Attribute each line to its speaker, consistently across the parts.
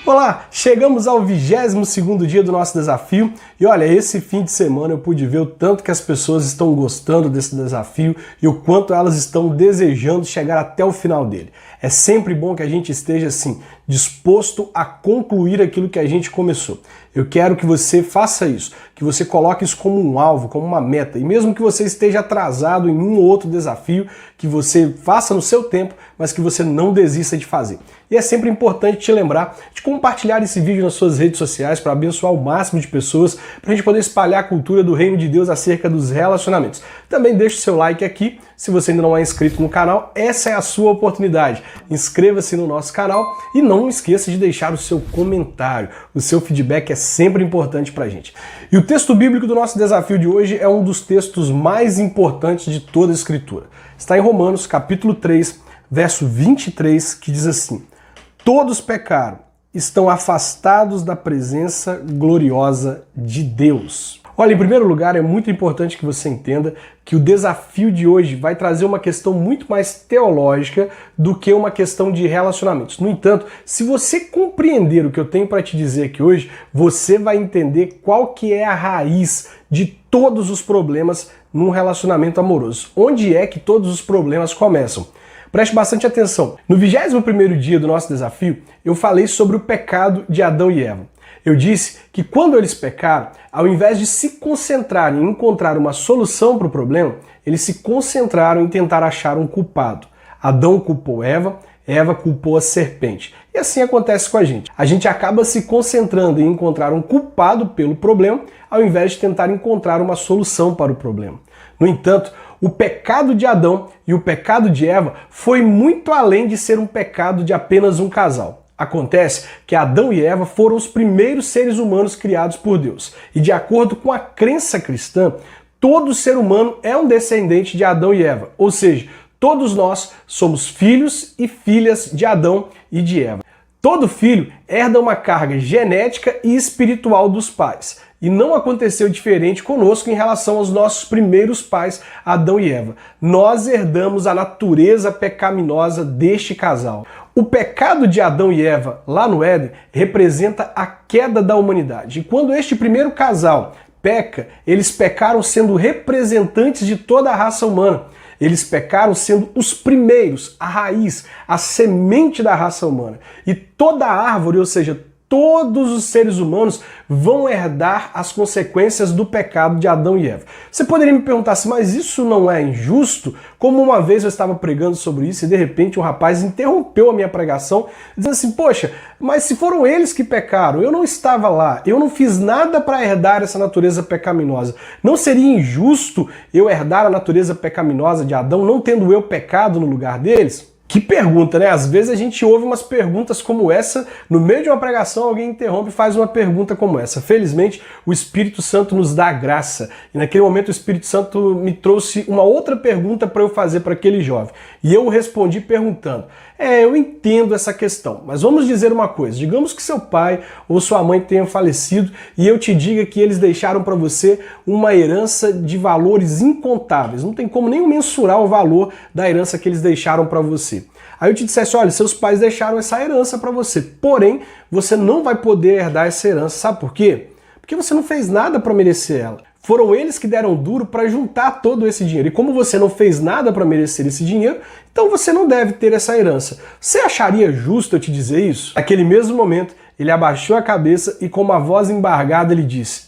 Speaker 1: Olá, chegamos ao 22º dia do nosso desafio e olha, esse fim de semana eu pude ver o tanto que as pessoas estão gostando desse desafio e o quanto elas estão desejando chegar até o final dele. É sempre bom que a gente esteja assim, disposto a concluir aquilo que a gente começou. Eu quero que você faça isso, que você coloque isso como um alvo, como uma meta. E mesmo que você esteja atrasado em um ou outro desafio, que você faça no seu tempo, mas que você não desista de fazer. E é sempre importante te lembrar de compartilhar esse vídeo nas suas redes sociais para abençoar o máximo de pessoas, para a gente poder espalhar a cultura do Reino de Deus acerca dos relacionamentos. Também deixe o seu like aqui. Se você ainda não é inscrito no canal, essa é a sua oportunidade. Inscreva-se no nosso canal e não esqueça de deixar o seu comentário. O seu feedback é sempre importante para a gente. E o texto bíblico do nosso desafio de hoje é um dos textos mais importantes de toda a Escritura. Está em Romanos, capítulo 3, verso 23, que diz assim: todos pecaram, estão afastados da presença gloriosa de Deus. Olha, em primeiro lugar, é muito importante que você entenda que o desafio de hoje vai trazer uma questão muito mais teológica do que uma questão de relacionamentos. No entanto, se você compreender o que eu tenho para te dizer aqui hoje, você vai entender qual que é a raiz de todos os problemas num relacionamento amoroso. Onde é que todos os problemas começam? Preste bastante atenção. No 21º dia do nosso desafio, eu falei sobre o pecado de Adão e Eva. Eu disse que quando eles pecaram, ao invés de se concentrarem em encontrar uma solução para o problema, eles se concentraram em tentar achar um culpado. Adão culpou Eva, Eva culpou a serpente. E assim acontece com a gente. A gente acaba se concentrando em encontrar um culpado pelo problema, ao invés de tentar encontrar uma solução para o problema. No entanto, o pecado de Adão e o pecado de Eva foi muito além de ser um pecado de apenas um casal. Acontece que Adão e Eva foram os primeiros seres humanos criados por Deus. E de acordo com a crença cristã, todo ser humano é um descendente de Adão e Eva. Ou seja, todos nós somos filhos e filhas de Adão e de Eva. Todo filho herda uma carga genética e espiritual dos pais. E não aconteceu diferente conosco em relação aos nossos primeiros pais, Adão e Eva. Nós herdamos a natureza pecaminosa deste casal. O pecado de Adão e Eva, lá no Éden, representa a queda da humanidade. E quando este primeiro casal peca, eles pecaram sendo representantes de toda a raça humana. Eles pecaram sendo os primeiros, a raiz, a semente da raça humana. E toda a árvore, ou seja, todos os seres humanos vão herdar as consequências do pecado de Adão e Eva. Você poderia me perguntar assim, mas isso não é injusto? Como uma vez eu estava pregando sobre isso e de repente um rapaz interrompeu a minha pregação, dizendo assim, poxa, mas se foram eles que pecaram, eu não estava lá, eu não fiz nada para herdar essa natureza pecaminosa. Não seria injusto eu herdar a natureza pecaminosa de Adão, não tendo eu pecado no lugar deles? Que pergunta, né? Às vezes a gente ouve umas perguntas como essa, no meio de uma pregação alguém interrompe e faz uma pergunta como essa. Felizmente, o Espírito Santo nos dá graça. E naquele momento o Espírito Santo me trouxe uma outra pergunta para eu fazer para aquele jovem. E eu respondi perguntando, eu entendo essa questão, mas vamos dizer uma coisa, digamos que seu pai ou sua mãe tenham falecido e eu te diga que eles deixaram para você uma herança de valores incontáveis, não tem como nem mensurar o valor da herança que eles deixaram para você. Aí eu te dissesse, olha, seus pais deixaram essa herança para você, porém, você não vai poder herdar essa herança, sabe por quê? Porque você não fez nada para merecer ela. Foram eles que deram duro para juntar todo esse dinheiro. E como você não fez nada para merecer esse dinheiro, então você não deve ter essa herança. Você acharia justo eu te dizer isso? Naquele mesmo momento, ele abaixou a cabeça e com uma voz embargada ele disse,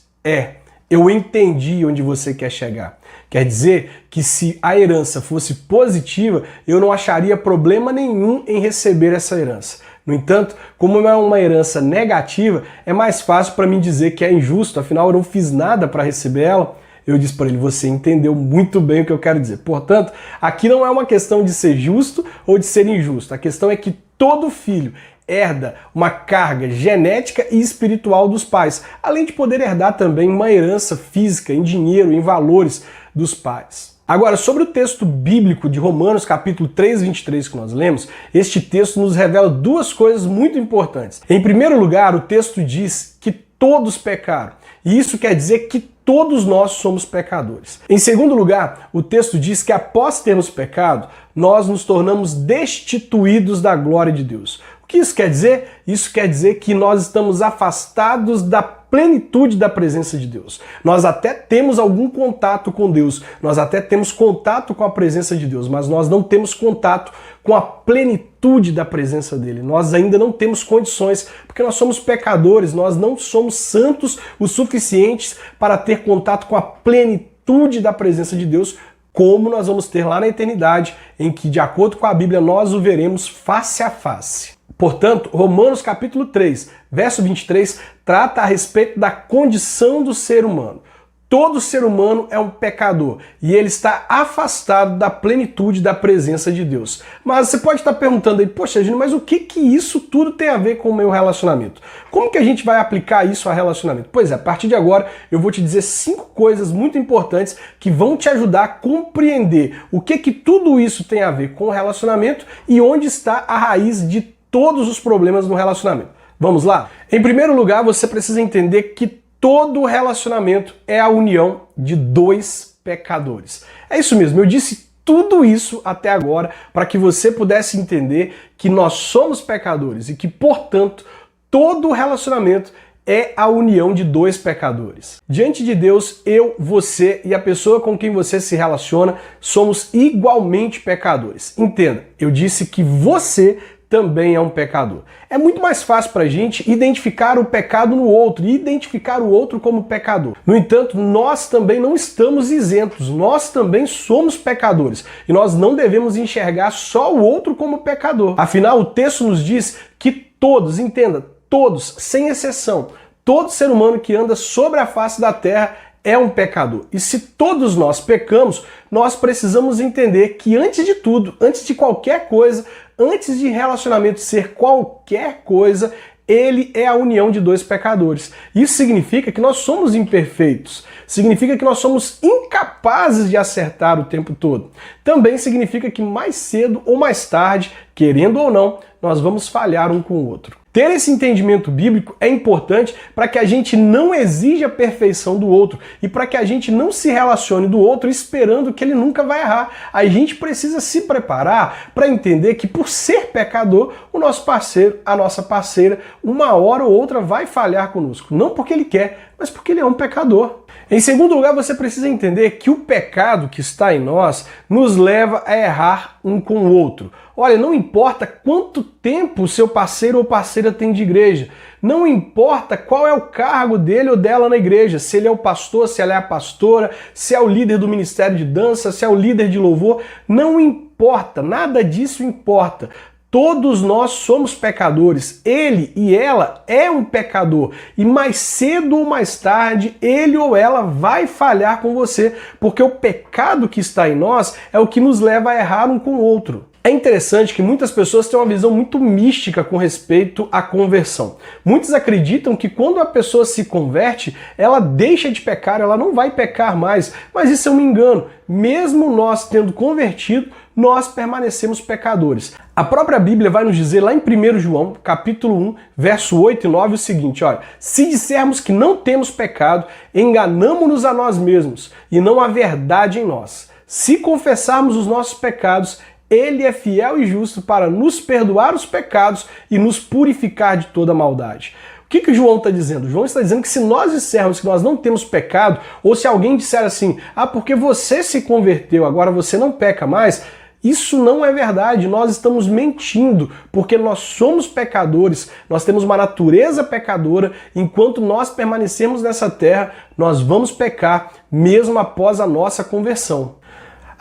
Speaker 1: eu entendi onde você quer chegar. Quer dizer que se a herança fosse positiva, eu não acharia problema nenhum em receber essa herança. No entanto, como é uma herança negativa, é mais fácil para mim dizer que é injusto, afinal eu não fiz nada para receber ela. Eu disse para ele, você entendeu muito bem o que eu quero dizer. Portanto, aqui não é uma questão de ser justo ou de ser injusto. A questão é que todo filho herda uma carga genética e espiritual dos pais, além de poder herdar também uma herança física, em dinheiro, em valores dos pais. Agora, sobre o texto bíblico de Romanos, capítulo 3, 23, que nós lemos, este texto nos revela duas coisas muito importantes. Em primeiro lugar, o texto diz que todos pecaram. E isso quer dizer que todos nós somos pecadores. Em segundo lugar, o texto diz que após termos pecado, nós nos tornamos destituídos da glória de Deus. O O que isso quer dizer? Isso quer dizer que nós estamos afastados da plenitude da presença de Deus. Nós até temos algum contato com Deus, nós até temos contato com a presença de Deus, mas nós não temos contato com a plenitude da presença dele. Nós ainda não temos condições, porque nós somos pecadores, nós não somos santos o suficientes para ter contato com a plenitude da presença de Deus, como nós vamos ter lá na eternidade, em que, de acordo com a Bíblia, nós o veremos face a face. Portanto, Romanos capítulo 3, verso 23, trata a respeito da condição do ser humano. Todo ser humano é um pecador e ele está afastado da plenitude da presença de Deus. Mas você pode estar perguntando aí, poxa, Júnior, mas o que isso tudo tem a ver com o meu relacionamento? Como que a gente vai aplicar isso a relacionamento? Pois é, a partir de agora eu vou te dizer 5 coisas muito importantes que vão te ajudar a compreender o que tudo isso tem a ver com o relacionamento e onde está a raiz de todos os problemas no relacionamento. Vamos lá? Em primeiro lugar, você precisa entender que todo relacionamento é a união de 2 pecadores. É isso mesmo, eu disse tudo isso até agora para que você pudesse entender que nós somos pecadores e que, portanto, todo relacionamento é a união de 2 pecadores. Diante de Deus, eu, você e a pessoa com quem você se relaciona somos igualmente pecadores. Entenda, eu disse que você também é um pecador. É muito mais fácil para a gente identificar o pecado no outro e identificar o outro como pecador. No entanto, nós também não estamos isentos, nós também somos pecadores e nós não devemos enxergar só o outro como pecador. Afinal, o texto nos diz que todos, entenda, todos, sem exceção, todo ser humano que anda sobre a face da terra é um pecador. E se todos nós pecamos, nós precisamos entender que antes de tudo, antes de qualquer coisa, antes de relacionamento ser qualquer coisa, ele é a união de 2 pecadores. Isso significa que nós somos imperfeitos. Significa que nós somos incapazes de acertar o tempo todo. Também significa que mais cedo ou mais tarde, querendo ou não, nós vamos falhar um com o outro. Ter esse entendimento bíblico é importante para que a gente não exija a perfeição do outro e para que a gente não se relacione do outro esperando que ele nunca vai errar. A gente precisa se preparar para entender que, por ser pecador, o nosso parceiro, a nossa parceira, uma hora ou outra vai falhar conosco. Não porque ele quer, mas porque ele é um pecador. Em segundo lugar, você precisa entender que o pecado que está em nós nos leva a errar um com o outro. Olha, não importa quanto tempo o seu parceiro ou parceira tem de igreja, não importa qual é o cargo dele ou dela na igreja, se ele é o pastor, se ela é a pastora, se é o líder do ministério de dança, se é o líder de louvor, não importa, nada disso importa. Todos nós somos pecadores, ele e ela é um pecador e mais cedo ou mais tarde ele ou ela vai falhar com você, porque o pecado que está em nós é o que nos leva a errar um com o outro. É interessante que muitas pessoas têm uma visão muito mística com respeito à conversão. Muitos acreditam que quando a pessoa se converte, ela deixa de pecar, ela não vai pecar mais, mas isso é um engano. Mesmo nós tendo convertido, nós permanecemos pecadores. A própria Bíblia vai nos dizer lá em 1 João, capítulo 1, verso 8 e 9, o seguinte, olha, se dissermos que não temos pecado, enganamo-nos a nós mesmos e não há verdade em nós. Se confessarmos os nossos pecados, ele é fiel e justo para nos perdoar os pecados e nos purificar de toda maldade. O que João está dizendo? João está dizendo que se nós dissermos que nós não temos pecado, ou se alguém disser assim, porque você se converteu, agora você não peca mais, isso não é verdade, nós estamos mentindo, porque nós somos pecadores, nós temos uma natureza pecadora, enquanto nós permanecemos nessa terra, nós vamos pecar, mesmo após a nossa conversão.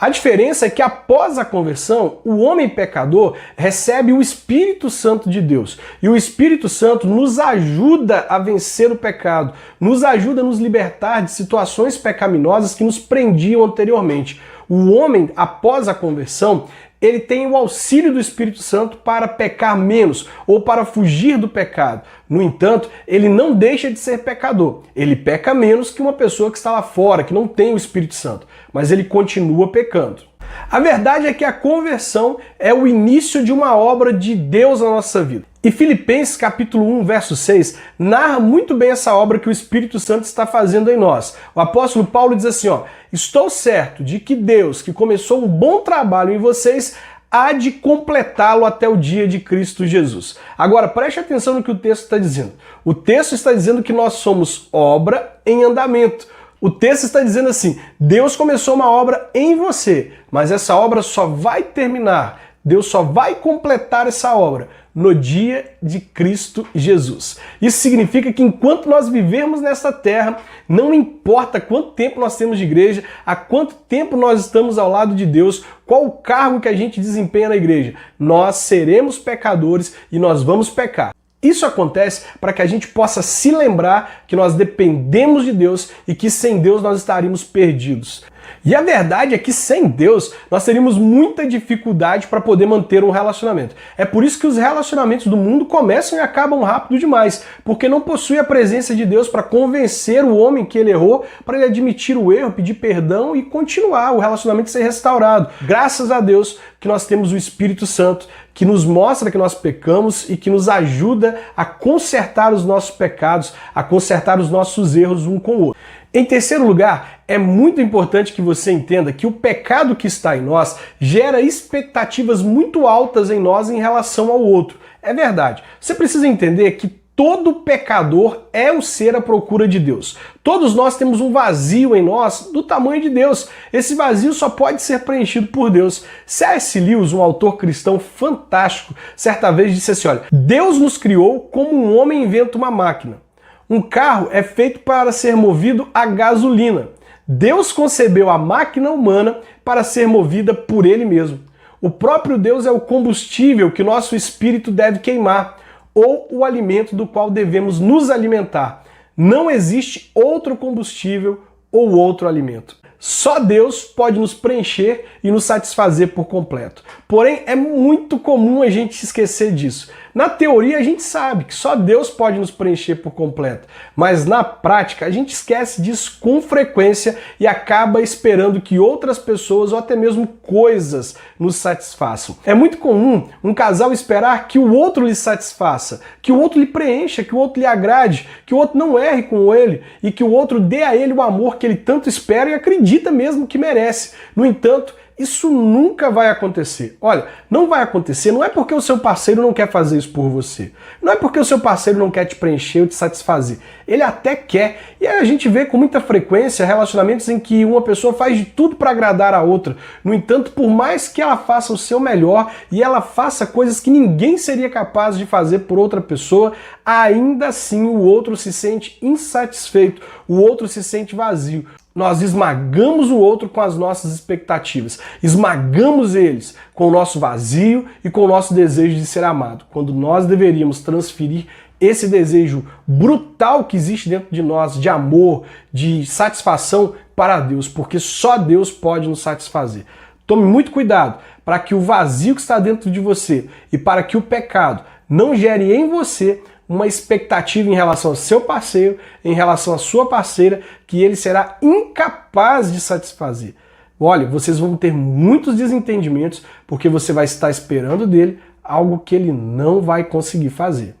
Speaker 1: A diferença é que após a conversão, o homem pecador recebe o Espírito Santo de Deus. E o Espírito Santo nos ajuda a vencer o pecado, nos ajuda a nos libertar de situações pecaminosas que nos prendiam anteriormente. O homem, após a conversão, ele tem o auxílio do Espírito Santo para pecar menos ou para fugir do pecado. No entanto, ele não deixa de ser pecador. Ele peca menos que uma pessoa que está lá fora, que não tem o Espírito Santo, mas ele continua pecando. A verdade é que a conversão é o início de uma obra de Deus na nossa vida. E Filipenses capítulo 1, verso 6, narra muito bem essa obra que o Espírito Santo está fazendo em nós. O apóstolo Paulo diz assim, estou certo de que Deus, que começou um bom trabalho em vocês, há de completá-lo até o dia de Cristo Jesus. Agora, preste atenção no que o texto está dizendo. O texto está dizendo que nós somos obra em andamento. O texto está dizendo assim, Deus começou uma obra em você, mas essa obra só vai terminar, Deus só vai completar essa obra no dia de Cristo Jesus. Isso significa que enquanto nós vivermos nessa terra, não importa quanto tempo nós temos de igreja, há quanto tempo nós estamos ao lado de Deus, qual o cargo que a gente desempenha na igreja, nós seremos pecadores e nós vamos pecar. Isso acontece para que a gente possa se lembrar que nós dependemos de Deus e que sem Deus nós estaríamos perdidos. E a verdade é que sem Deus nós teríamos muita dificuldade para poder manter um relacionamento. É por isso que os relacionamentos do mundo começam e acabam rápido demais, porque não possui a presença de Deus para convencer o homem que ele errou, para ele admitir o erro, pedir perdão e continuar o relacionamento ser restaurado. Graças a Deus que nós temos o Espírito Santo, que nos mostra que nós pecamos e que nos ajuda a consertar os nossos pecados, a consertar os nossos erros um com o outro. Em terceiro lugar, é muito importante que você entenda que o pecado que está em nós gera expectativas muito altas em nós em relação ao outro. É verdade. Você precisa entender que todo pecador é um ser à procura de Deus. Todos nós temos um vazio em nós do tamanho de Deus. Esse vazio só pode ser preenchido por Deus. C.S. Lewis, um autor cristão fantástico, certa vez disse assim, olha, Deus nos criou como um homem inventa uma máquina. Um carro é feito para ser movido a gasolina. Deus concebeu a máquina humana para ser movida por Ele mesmo. O próprio Deus é o combustível que nosso espírito deve queimar, ou o alimento do qual devemos nos alimentar. Não existe outro combustível ou outro alimento. Só Deus pode nos preencher e nos satisfazer por completo. Porém, é muito comum a gente esquecer disso. Na teoria, a gente sabe que só Deus pode nos preencher por completo, mas na prática, a gente esquece disso com frequência e acaba esperando que outras pessoas ou até mesmo coisas nos satisfaçam. É muito comum um casal esperar que o outro lhe satisfaça, que o outro lhe preencha, que o outro lhe agrade, que o outro não erre com ele e que o outro dê a ele o amor que ele tanto espera e acredita mesmo que merece. No entanto, isso nunca vai acontecer. Olha, não vai acontecer, não é porque o seu parceiro não quer fazer isso por você. Não é porque o seu parceiro não quer te preencher ou te satisfazer. Ele até quer. E aí a gente vê com muita frequência relacionamentos em que uma pessoa faz de tudo para agradar a outra. No entanto, por mais que ela faça o seu melhor e ela faça coisas que ninguém seria capaz de fazer por outra pessoa, ainda assim o outro se sente insatisfeito, o outro se sente vazio. Nós esmagamos o outro com as nossas expectativas, esmagamos eles com o nosso vazio e com o nosso desejo de ser amado, quando nós deveríamos transferir esse desejo brutal que existe dentro de nós, de amor, de satisfação para Deus, porque só Deus pode nos satisfazer. Tome muito cuidado para que o vazio que está dentro de você e para que o pecado não gere em você uma expectativa em relação ao seu parceiro, em relação à sua parceira, que ele será incapaz de satisfazer. Olha, vocês vão ter muitos desentendimentos porque você vai estar esperando dele algo que ele não vai conseguir fazer.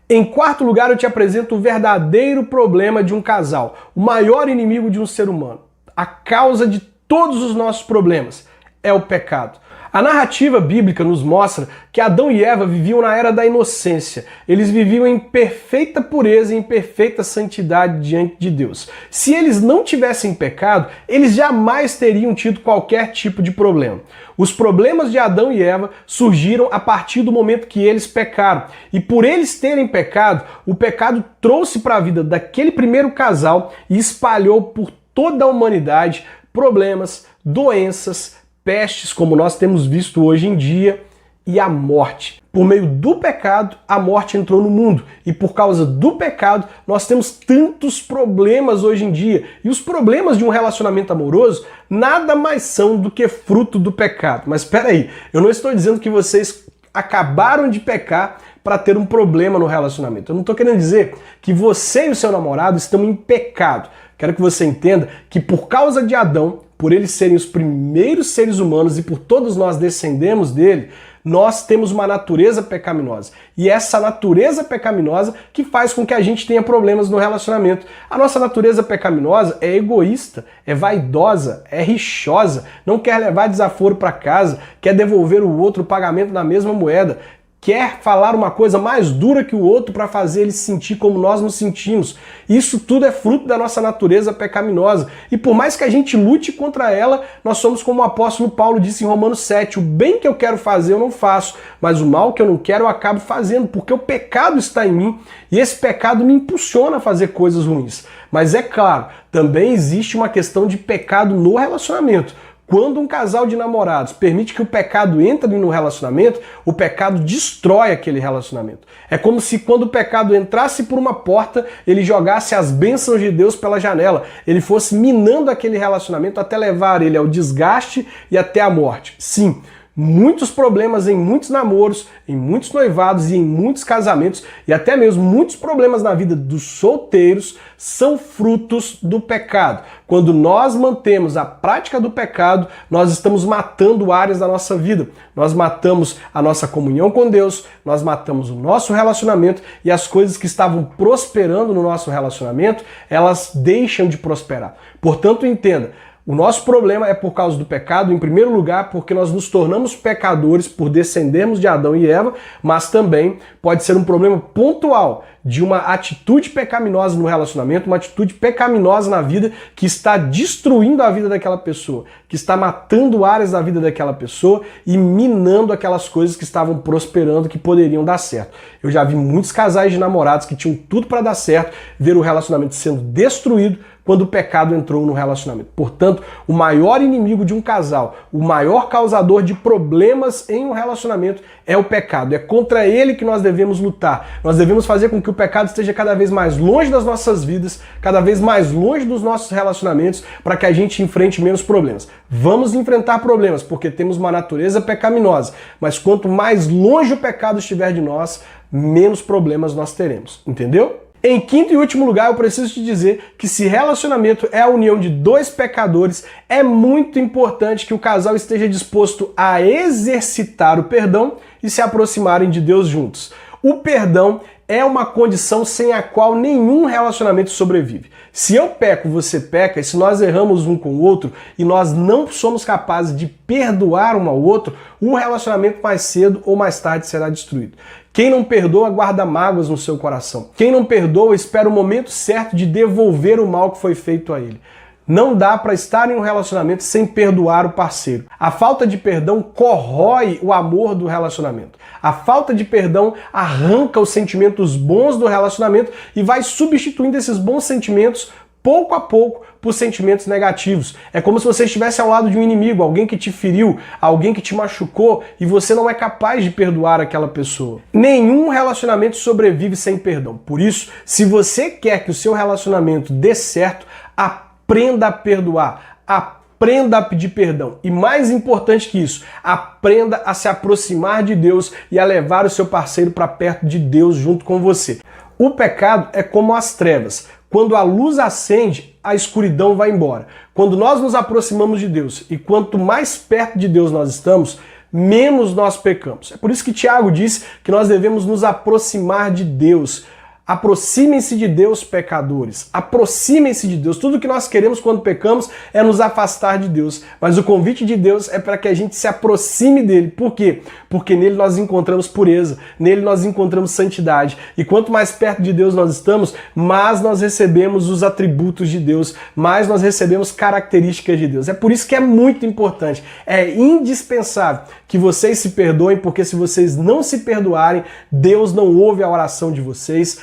Speaker 1: Em quarto lugar, eu te apresento o verdadeiro problema de um casal, o maior inimigo de um ser humano. A causa de todos os nossos problemas é o pecado. A narrativa bíblica nos mostra que Adão e Eva viviam na era da inocência. Eles viviam em perfeita pureza e em perfeita santidade diante de Deus. Se eles não tivessem pecado, eles jamais teriam tido qualquer tipo de problema. Os problemas de Adão e Eva surgiram a partir do momento que eles pecaram. E por eles terem pecado, o pecado trouxe para a vida daquele primeiro casal e espalhou por toda a humanidade problemas, doenças, pestes, como nós temos visto hoje em dia, e a morte. Por meio do pecado, a morte entrou no mundo. E por causa do pecado, nós temos tantos problemas hoje em dia. E os problemas de um relacionamento amoroso nada mais são do que fruto do pecado. Mas espera aí, eu não estou dizendo que vocês acabaram de pecar para ter um problema no relacionamento. Eu não estou querendo dizer que você e o seu namorado estão em pecado. Quero que você entenda que por causa de Adão, por eles serem os primeiros seres humanos e por todos nós descendemos dele, Nós temos uma natureza pecaminosa. E essa natureza pecaminosa que faz com que a gente tenha problemas no relacionamento. A nossa natureza pecaminosa é egoísta, é vaidosa, é rixosa, não quer levar desaforo para casa, quer devolver o outro o pagamento na mesma moeda, quer falar uma coisa mais dura que o outro para fazer ele se sentir como nós nos sentimos. Isso tudo é fruto da nossa natureza pecaminosa. E por mais que a gente lute contra ela, nós somos como o apóstolo Paulo disse em Romanos 7, o bem que eu quero fazer eu não faço, mas o mal que eu não quero eu acabo fazendo, porque o pecado está em mim e esse pecado me impulsiona a fazer coisas ruins. Mas é claro, também existe uma questão de pecado no relacionamento. Quando um casal de namorados permite que o pecado entre no relacionamento, o pecado destrói aquele relacionamento. É como se quando o pecado entrasse por uma porta, ele jogasse as bênçãos de Deus pela janela. Ele fosse minando aquele relacionamento até levar ele ao desgaste e até a morte. Sim, muitos problemas em muitos namoros, em muitos noivados e em muitos casamentos e até mesmo muitos problemas na vida dos solteiros são frutos do pecado. Quando nós mantemos a prática do pecado, nós estamos matando áreas da nossa vida. Nós matamos a nossa comunhão com Deus, nós matamos o nosso relacionamento e as coisas que estavam prosperando no nosso relacionamento, elas deixam de prosperar. Portanto, entenda, o nosso problema é por causa do pecado, em primeiro lugar, porque nós nos tornamos pecadores por descendermos de Adão e Eva, mas também pode ser um problema pontual de uma atitude pecaminosa no relacionamento, uma atitude pecaminosa na vida que está destruindo a vida daquela pessoa, que está matando áreas da vida daquela pessoa e minando aquelas coisas que estavam prosperando, que poderiam dar certo. Eu já vi muitos casais de namorados que tinham tudo para dar certo, ver o relacionamento sendo destruído quando o pecado entrou no relacionamento. Portanto, o maior inimigo de um casal, o maior causador de problemas em um relacionamento é o pecado. É contra ele que nós devemos lutar. Nós devemos fazer com que o pecado esteja cada vez mais longe das nossas vidas, cada vez mais longe dos nossos relacionamentos, para que a gente enfrente menos problemas. Vamos enfrentar problemas, porque temos uma natureza pecaminosa, mas quanto mais longe o pecado estiver de nós, menos problemas nós teremos. Entendeu? Em quinto e último lugar, eu preciso te dizer que se relacionamento é a união de dois pecadores, é muito importante que o casal esteja disposto a exercitar o perdão e se aproximarem de Deus juntos. O perdão é uma condição sem a qual nenhum relacionamento sobrevive. Se eu peco, você peca, e se nós erramos um com o outro e nós não somos capazes de perdoar um ao outro, o relacionamento mais cedo ou mais tarde será destruído. Quem não perdoa guarda mágoas no seu coração. Quem não perdoa espera o momento certo de devolver o mal que foi feito a ele. Não dá para estar em um relacionamento sem perdoar o parceiro. A falta de perdão corrói o amor do relacionamento. A falta de perdão arranca os sentimentos bons do relacionamento e vai substituindo esses bons sentimentos pouco a pouco por sentimentos negativos. É como se você estivesse ao lado de um inimigo, alguém que te feriu, alguém que te machucou e você não é capaz de perdoar aquela pessoa. Nenhum relacionamento sobrevive sem perdão. Por isso, se você quer que o seu relacionamento dê certo, aprenda a perdoar, aprenda a pedir perdão. E mais importante que isso, aprenda a se aproximar de Deus e a levar o seu parceiro para perto de Deus junto com você. O pecado é como as trevas. Quando a luz acende, a escuridão vai embora. Quando nós nos aproximamos de Deus e quanto mais perto de Deus nós estamos, menos nós pecamos. É por isso que Tiago disse que nós devemos nos aproximar de Deus. Aproximem-se de Deus, pecadores. Aproximem-se de Deus. Tudo que nós queremos quando pecamos é nos afastar de Deus. Mas o convite de Deus é para que a gente se aproxime dele. Por quê? Porque nele nós encontramos pureza, nele nós encontramos santidade. E quanto mais perto de Deus nós estamos, mais nós recebemos os atributos de Deus, mais nós recebemos características de Deus. É por isso que é muito importante, é indispensável que vocês se perdoem, porque se vocês não se perdoarem, Deus não ouve a oração de vocês.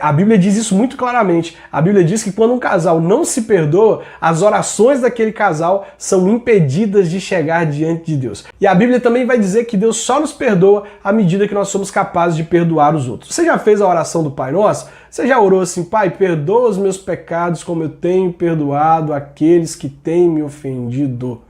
Speaker 1: A Bíblia diz isso muito claramente. A Bíblia diz que quando um casal não se perdoa, as orações daquele casal são impedidas de chegar diante de Deus. E a Bíblia também vai dizer que Deus só nos perdoa à medida que nós somos capazes de perdoar os outros. Você já fez a oração do Pai Nosso? Você já orou assim: Pai, perdoa os meus pecados como eu tenho perdoado aqueles que têm me ofendido?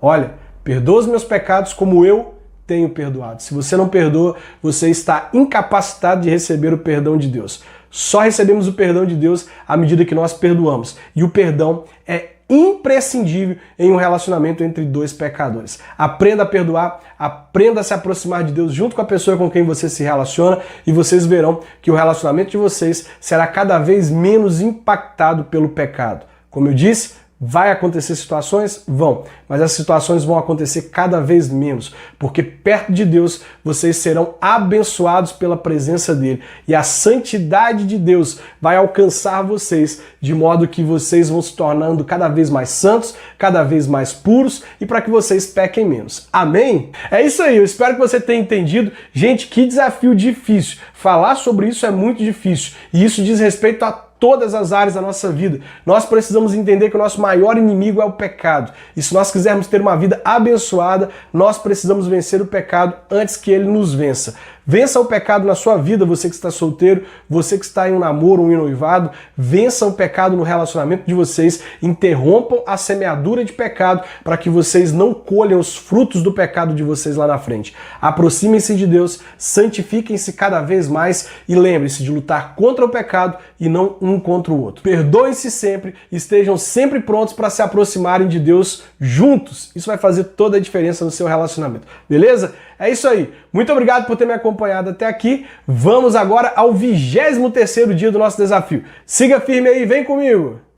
Speaker 1: Olha, perdoa os meus pecados como eu tenho perdoado. Se você não perdoa, você está incapacitado de receber o perdão de Deus. Só recebemos o perdão de Deus à medida que nós perdoamos. E o perdão é imprescindível em um relacionamento entre dois pecadores. Aprenda a perdoar, aprenda a se aproximar de Deus junto com a pessoa com quem você se relaciona e vocês verão que o relacionamento de vocês será cada vez menos impactado pelo pecado. Como eu disse, vai acontecer situações? Vão, mas as situações vão acontecer cada vez menos, porque perto de Deus vocês serão abençoados pela presença dele e a santidade de Deus vai alcançar vocês de modo que vocês vão se tornando cada vez mais santos, cada vez mais puros e para que vocês pequem menos. Amém? É isso aí, eu espero que você tenha entendido. Gente, que desafio difícil. Falar sobre isso é muito difícil e isso diz respeito a todas as áreas da nossa vida. Nós precisamos entender que o nosso maior inimigo é o pecado. E se nós quisermos ter uma vida abençoada, nós precisamos vencer o pecado antes que ele nos vença. Vença o pecado na sua vida, você que está solteiro, você que está em um namoro ou em noivado, vença o pecado no relacionamento de vocês, interrompam a semeadura de pecado para que vocês não colham os frutos do pecado de vocês lá na frente. Aproximem-se de Deus, santifiquem-se cada vez mais e lembre-se de lutar contra o pecado e não um contra o outro. Perdoem-se sempre, estejam sempre prontos para se aproximarem de Deus juntos. Isso vai fazer toda a diferença no seu relacionamento, beleza? É isso aí. Muito obrigado por ter me acompanhado até aqui. Vamos agora ao 23º dia do nosso desafio. Siga firme aí, vem comigo!